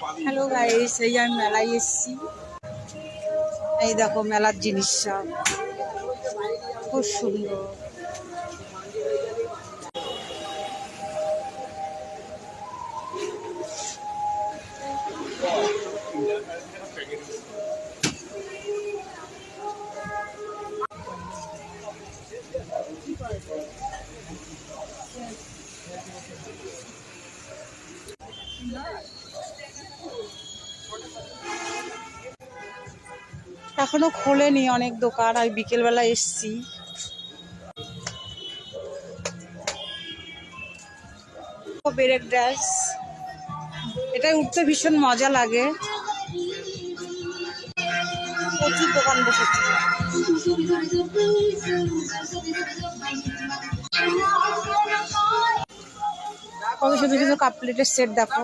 Hello guys, এই আমি মেলায় এসেছি। এই দেখো মেলার জিনিস সব খুব সুন্দর। এখনো খোলেনি অনেক দোকান, আমি বিকেলবেলা এসছি। ব্রেক ড্যান্স, এটা উঠতে ভীষণ মজা লাগে। প্রচুর দোকান বসেছে। কত সুন্দর সুন্দর কাপ প্লেটের সেট দেখো।